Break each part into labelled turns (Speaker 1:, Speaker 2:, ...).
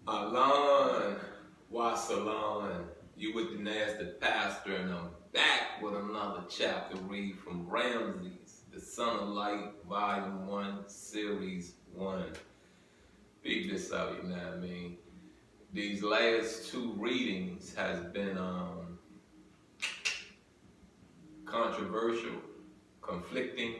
Speaker 1: Alon, Wasalon, you with the nasty pastor, and I'm back with another chapter read from Ramses, the Son of Light, Volume 1, Series 1. Big this out, you know what I mean? These last two readings has been controversial, conflicting.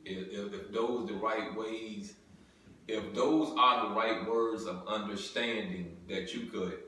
Speaker 1: If those the right ways, if those are the right words of understanding that you could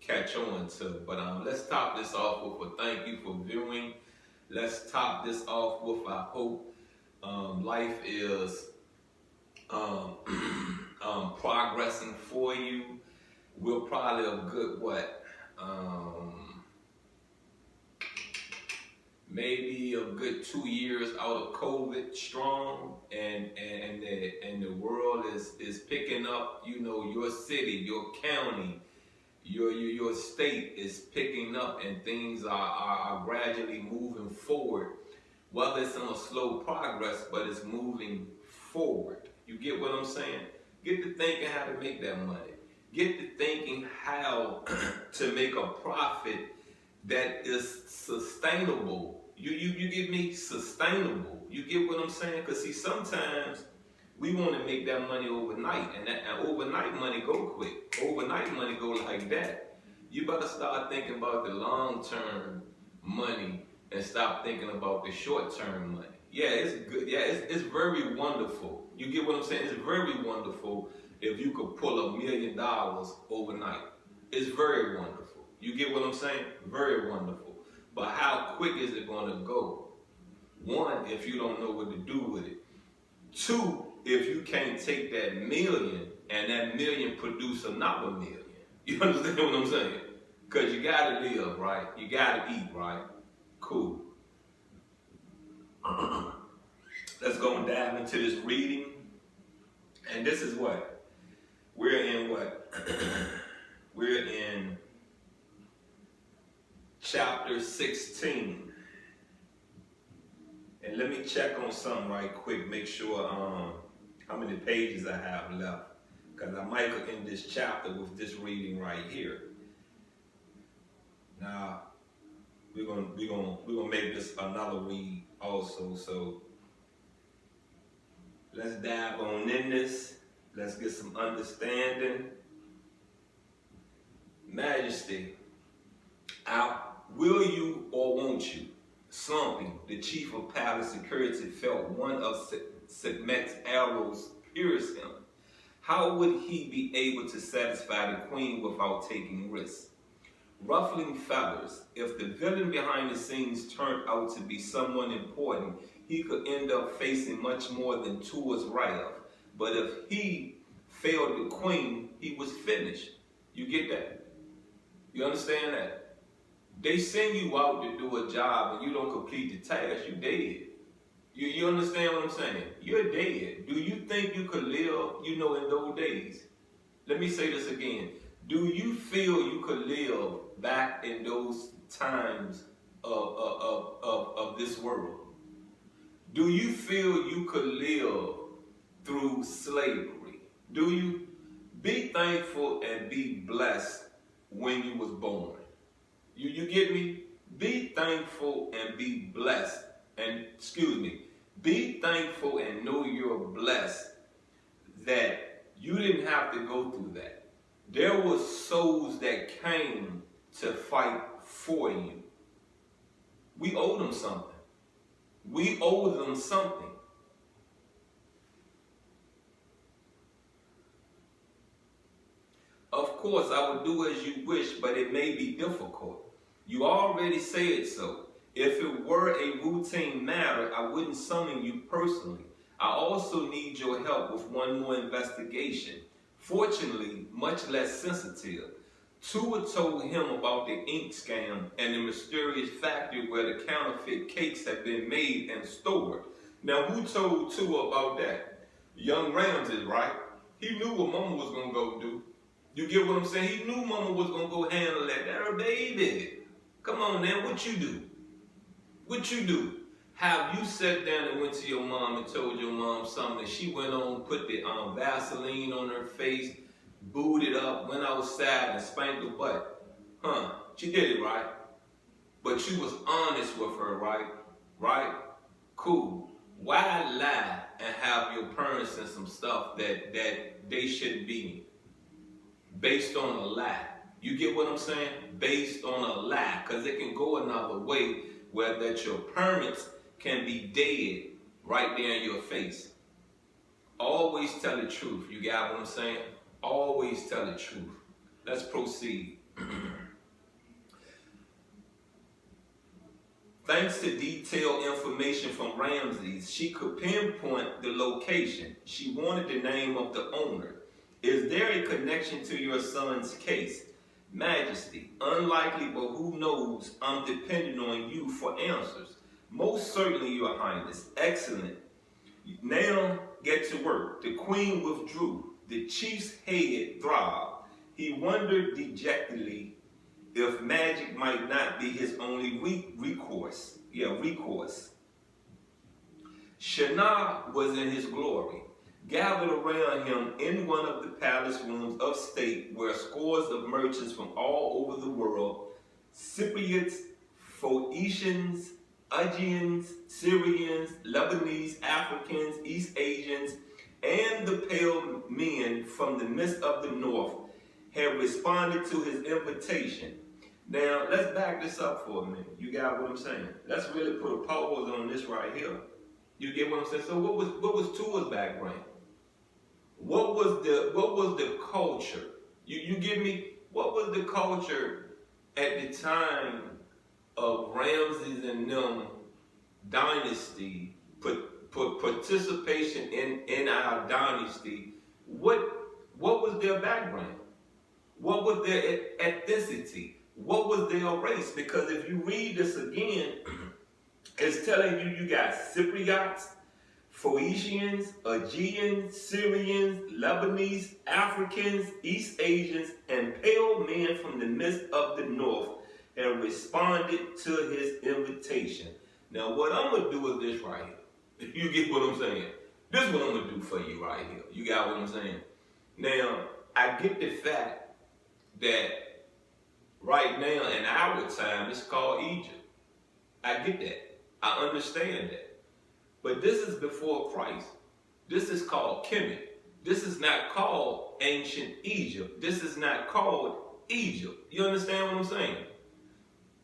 Speaker 1: catch on to. But let's top this off with a thank you for viewing. Let's top this off with I hope life is um, progressing for you. We're probably a good maybe a good 2 years out of COVID strong, and the world is picking up. You know, your city, your county, your state is picking up, and things are gradually moving forward. Well, it's in a slow progress, but it's moving forward. You get what I'm saying? Get to thinking how to make that money. Get to thinking how to make a profit that is sustainable. You get me? Sustainable. You get what I'm saying? Because see, sometimes we want to make that money overnight, and overnight money go quick. Overnight money go like that. You better start thinking about the long-term money and stop thinking about the short-term money. Yeah, it's good. Yeah, it's very wonderful. You get what I'm saying? It's very wonderful if you could pull $1 million overnight. It's very wonderful. You get what I'm saying? Very wonderful. But how quick is it going to go? One, if you don't know what to do with it. Two, if you can't take that million and that million produce another million. You understand what I'm saying? Because you got to live, right? You got to eat, right? Cool. Let's go and dive into this reading. And this is what? We're in what? We're in chapter 16. And let me check on something right quick, make sure how many pages I have left. Because I might end this chapter with this reading right here. Now, we're gonna make this another read also. So let's dive on in this. Let's get some understanding. Majesty, will you or won't you? Slumpy, the chief of palace security, felt one of Sekhmet's arrows pierce him. How would he be able to satisfy the queen without taking risks? Ruffling feathers, if the villain behind the scenes turned out to be someone important, he could end up facing much more than Tua's write-off. But if he failed the queen, he was finished. You get that? You understand that? They send you out to do a job and you don't complete the task, you dead. You understand what I'm saying? You're dead. Do you think you could live, in those days? Let me say this again. Do you feel you could live back in those times of this world? Do you feel you could live through slavery? Do you? Be thankful and be blessed when you was born. You get me? Be thankful and be blessed. And be thankful and know you're blessed that you didn't have to go through that. There were souls that came to fight for you. We owe them something. We owe them something. Of course, I would do as you wish, but it may be difficult. You already said so. If it were a routine matter, I wouldn't summon you personally. I also need your help with one more investigation. Fortunately, much less sensitive. Tua told him about the ink scam and the mysterious factory where the counterfeit cakes had been made and stored. Now, who told Tua about that? Young Ramses, right? He knew what Mama was going to go do. You get what I'm saying? He knew Mama was going to go handle that. That her baby. Come on, man. What you do? What you do? Have you sat down and went to your mom and told your mom something that she went on, put the Vaseline on her face, booted up, went outside and spanked her butt. Huh? She did it, right? But you was honest with her, right? Right? Cool. Why lie and have your parents in some stuff that they shouldn't be in? Based on a lie. You get what I'm saying? Based on a lie. Because it can go another way where that your parents can be dead right there in your face. Always tell the truth. You got what I'm saying? Always tell the truth. Let's proceed. Thanks to detailed information from Ramses, she could pinpoint the location. She wanted the name of the owner. Is there a connection to your son's case? Majesty, unlikely, but who knows? I'm depending on you for answers. Most certainly, Your Highness. Excellent. Now get to work. The queen withdrew. The chief's head throbbed. He wondered dejectedly if magic might not be his only recourse. Shinar was in his glory. Gathered around him in one of the palace rooms of state were scores of merchants from all over the world, Cypriots, Phoenicians, Aegeans, Syrians, Lebanese, Africans, East Asians, and the pale men from the midst of the north had responded to his invitation. Now, let's back this up for a minute. You got what I'm saying? Let's really put a pause on this right here. You get what I'm saying? So what was Tua's background? What was the culture? You get me? What was the culture at the time of Ramses and them dynasty, participation in our dynasty? What was their background? What was their ethnicity? What was their race? Because if you read this again, it's telling you got Cypriots, Phoenicians, Aegeans, Syrians, Lebanese, Africans, East Asians, and pale men from the midst of the north and responded to his invitation. Now, what I'm going to do is this right here. You get what I'm saying? This is what I'm going to do for you right here. You got what I'm saying? Now, I get the fact that right now in our time, it's called Egypt. I get that. I understand that. But this is before Christ. This is called Kemet. This is not called ancient Egypt. This is not called Egypt. You understand what I'm saying?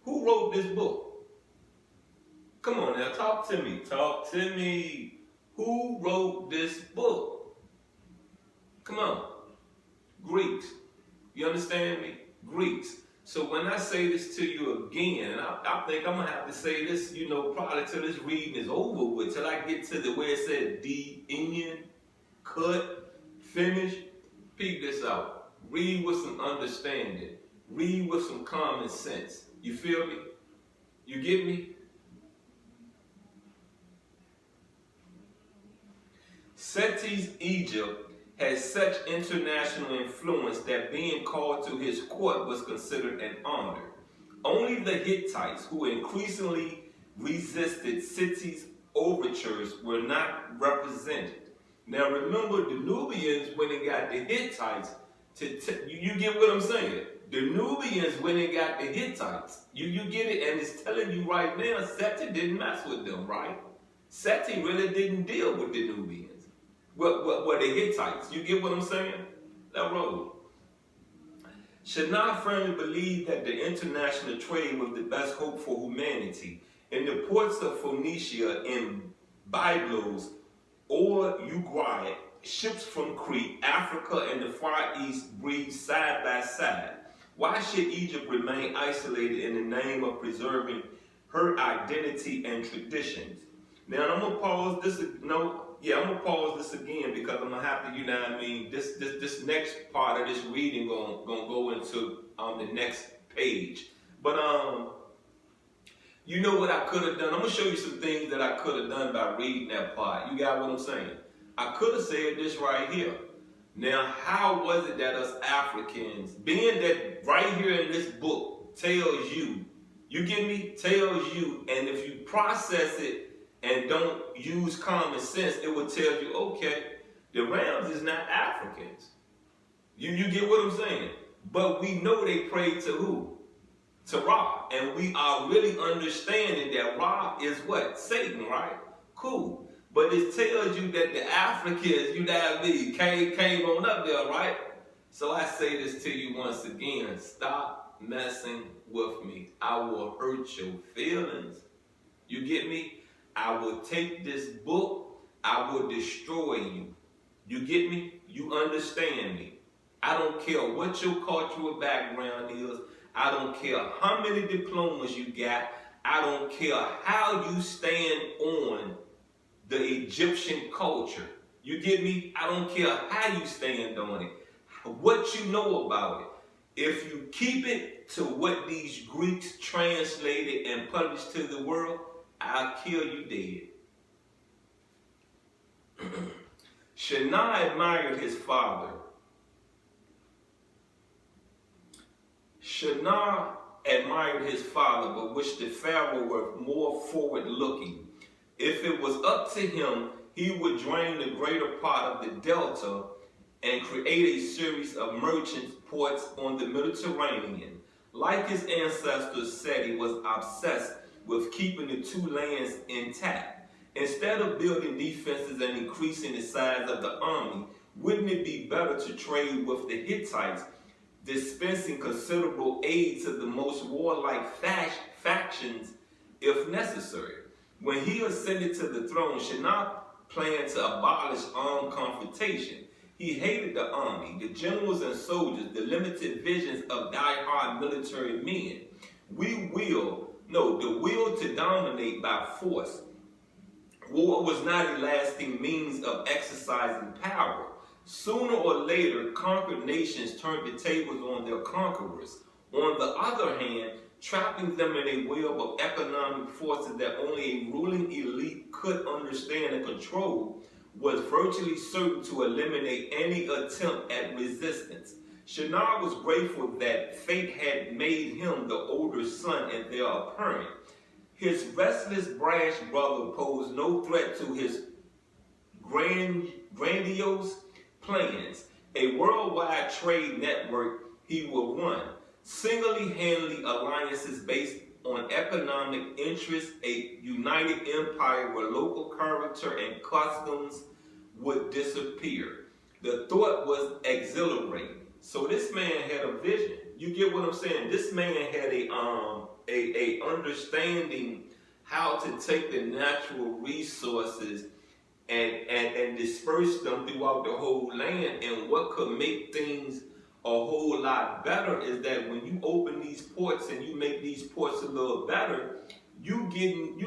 Speaker 1: Who wrote this book? Come on now, talk to me. Talk to me. Who wrote this book? Come on. Greeks. You understand me? Greeks. So when I say this to you again, I think I'm going to have to say this, probably till this reading is over with, till I get to the where it said Indian, cut, finish. Peep this out. Read with some understanding. Read with some common sense. You feel me? You get me? Seti's Egypt had such international influence that being called to his court was considered an honor. Only the Hittites, who increasingly resisted Seti's overtures, were not represented. Now remember, the Nubians went and got the Hittites you get what I'm saying? The Nubians went and got the Hittites. You get it? And it's telling you right now, Seti didn't mess with them, right? Seti really didn't deal with the Nubians. What the Hittites. You get what I'm saying? That road. Shinar firmly believed that the international trade was the best hope for humanity. In the ports of Phoenicia and Byblos or Uruguay, ships from Crete, Africa, and the Far East breathed side by side. Why should Egypt remain isolated in the name of preserving her identity and traditions? Now I'm gonna pause this. I'm gonna pause this again because I'm gonna have to, this next part of this reading gonna go into the next page. But you know what I could have done? I'm gonna show you some things that I could have done by reading that part. You got what I'm saying? I could have said this right here. Now, how was it that us Africans, being that right here in this book tells you, you get me? Tells you, and if you process it and don't use common sense, it will tell you, okay, the Rams is not Africans. You get what I'm saying? But we know they prayed to who? To Ra. And we are really understanding that Ra is what? Satan, right? Cool. But it tells you that the Africans, you know what I mean, came on up there, right? So I say this to you once again. Stop messing with me. I will hurt your feelings. You get me? I will take this book. I will destroy you. You get me? You understand me? I don't care what your cultural background is. I don't care how many diplomas you got. I don't care how you stand on the Egyptian culture. You get me? I don't care how you stand on it. What you know about it. If you keep it to what these Greeks translated and published to the world, I'll kill you dead. Shinar admired his father. Shinar admired his father, but wished the Pharaoh were more forward-looking. If it was up to him, he would drain the greater part of the delta and create a series of merchant ports on the Mediterranean. Like his ancestors said, he was obsessed with keeping the two lands intact. Instead of building defenses and increasing the size of the army, wouldn't it be better to trade with the Hittites, dispensing considerable aid to the most warlike factions if necessary? When he ascended to the throne, Shinar planned to abolish armed confrontation. He hated the army, the generals and soldiers, the limited visions of die-hard military men. The will to dominate by force. War was not a lasting means of exercising power. Sooner or later, conquered nations turned the tables on their conquerors. On the other hand, trapping them in a web of economic forces that only a ruling elite could understand and control was virtually certain to eliminate any attempt at resistance. Shinar was grateful that fate had made him the older son and their apparent. His restless, brash brother posed no threat to his grandiose plans. A worldwide trade network he would run. Single-handedly alliances based on economic interests, a united empire where local character and customs would disappear. The thought was exhilarating. So this man had a vision. You get what I'm saying? This man had a understanding how to take the natural resources and disperse them throughout the whole land. And what could make things a whole lot better is that when you open these ports and you make these ports a little better, you getting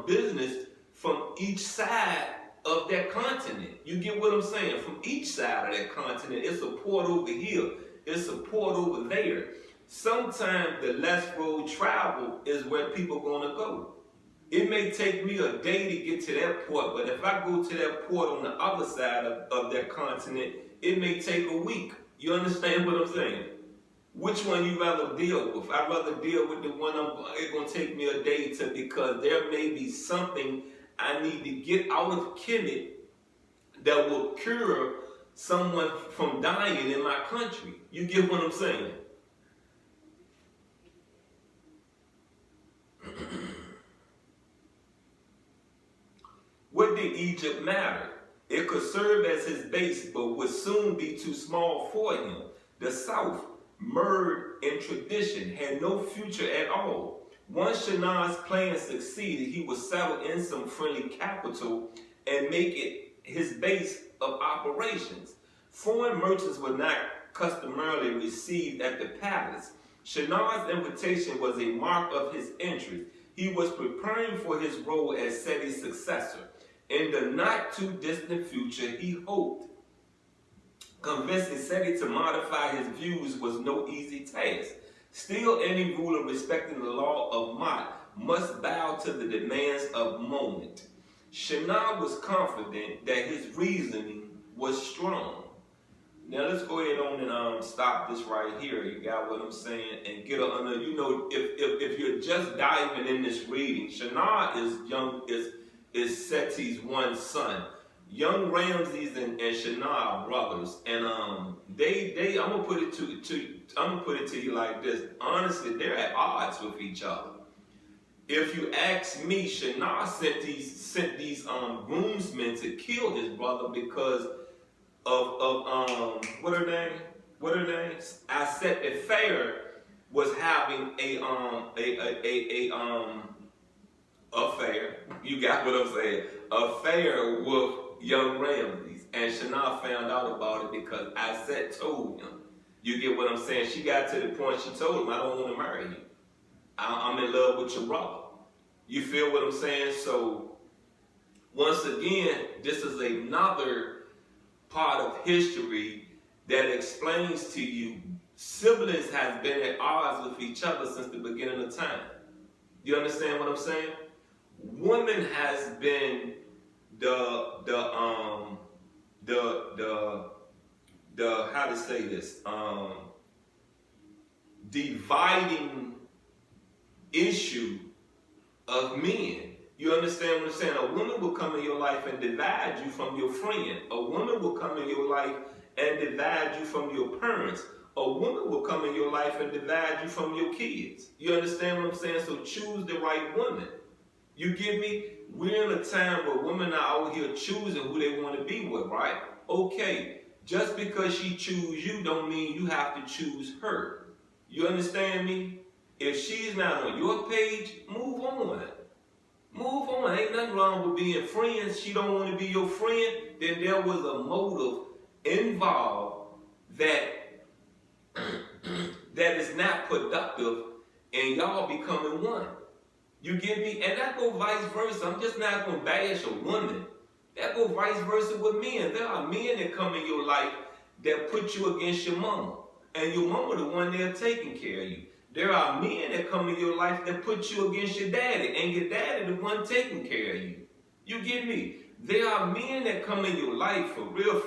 Speaker 1: business from each side of that continent. You get what I'm saying? From each side of that continent. It's a port over here. It's a port over there. Sometimes the less road travel is where people gonna go. It may take me a day to get to that port, but if I go to that port on the other side of that continent, it may take a week. You understand what I'm saying? Which one you rather deal with? I'd rather deal with the one it's going to take me a day to, because there may be something I need to get out of Kemet that will cure someone from dying in my country. You get what I'm saying? What did Egypt matter? It could serve as his base, but would soon be too small for him. The South, mired in tradition, had no future at all. Once Shinar's plan succeeded, he would settle in some friendly capital and make it his base of operations. Foreign merchants were not customarily received at the palace. Shinar's invitation was a mark of his interest. He was preparing for his role as Seti's successor. In the not-too-distant future, he hoped. Convincing Seti to modify his views was no easy task. Still, any ruler respecting the law of Mot must bow to the demands of moment. Shinar was confident that his reasoning was strong. Now let's go ahead on and stop this right here. You got what I'm saying? And get under. You know, if you're just diving in this reading, Shinar is Seti's one son. young Ramses and Shania are brothers, and they I'm gonna put it to you like this. Honestly, they're at odds with each other. If you ask me, Shania sent these groomsmen to kill his brother because of what her name? What her name? I said the fair was having a affair. You got what I'm saying? Affair with young Ramses, and Shania found out about it because I said told him. You get what I'm saying? She got to the point she told him, I don't want to marry you. I'm in love with your brother. You feel what I'm saying? So once again, this is another part of history that explains to you siblings have been at odds with each other since the beginning of time. You understand what I'm saying? Woman has been the how to say this, dividing issue of men. You understand what I'm saying? A woman will come in your life and divide you from your friend. A woman will come in your life and divide you from your parents. A woman will come in your life and divide you from your kids. You understand what I'm saying? So choose the right woman. You get me? We're in a time where women are out here choosing who they want to be with, right? Okay, just because she choose you don't mean you have to choose her. You understand me? If she's not on your page, move on. Move on. Ain't nothing wrong with being friends. She don't want to be your friend. Then there was a motive involved that that is not productive, and y'all becoming one. You get me? And that go vice versa. I'm just not going to bash a woman. That go vice versa with men. There are men that come in your life that put you against your mama. And your mama the one there taking care of you. There are men that come in your life that put you against your daddy. And your daddy the one taking care of you. You get me? There are men that come in your life for real,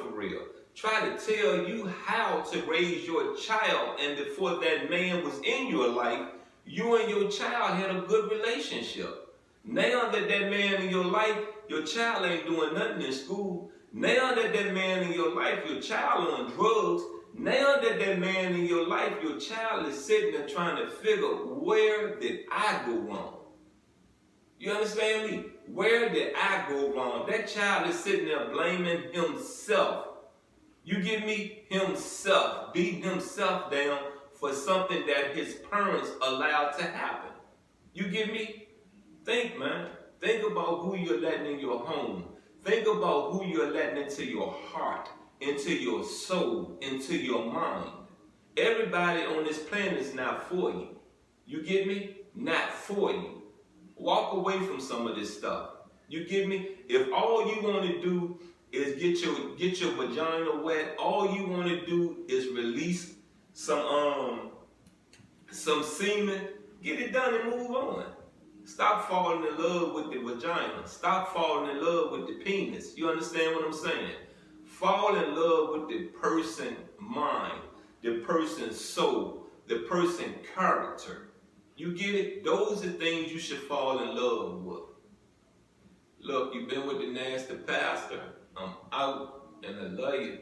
Speaker 1: try to tell you how to raise your child. And before that man was in your life, you and your child had a good relationship. Now that that man in your life, your child ain't doing nothing in school. Now that that man in your life, your child on drugs. Now that that man in your life, your child is sitting there trying to figure, where did I go wrong? You understand me? Where did I go wrong? That child is sitting there blaming himself. You get me? Himself. Beating himself down for something that his parents allowed to happen. You get me? Think, man. Think about who you're letting in your home. Think about who you're letting into your heart, into your soul, into your mind. Everybody on this planet is not for you. You get me? Not for you. Walk away from some of this stuff. You get me? If all you want to do is get your vagina wet, all you want to do is release some semen, get it done and move on. Stop falling in love with the vagina. Stop falling in love with the penis. You understand what I'm saying? Fall in love with the person's mind, the person's soul, the person's character. You get it? Those are things you should fall in love with. Look, you've been with the nasty pastor. I'm out, and I love you.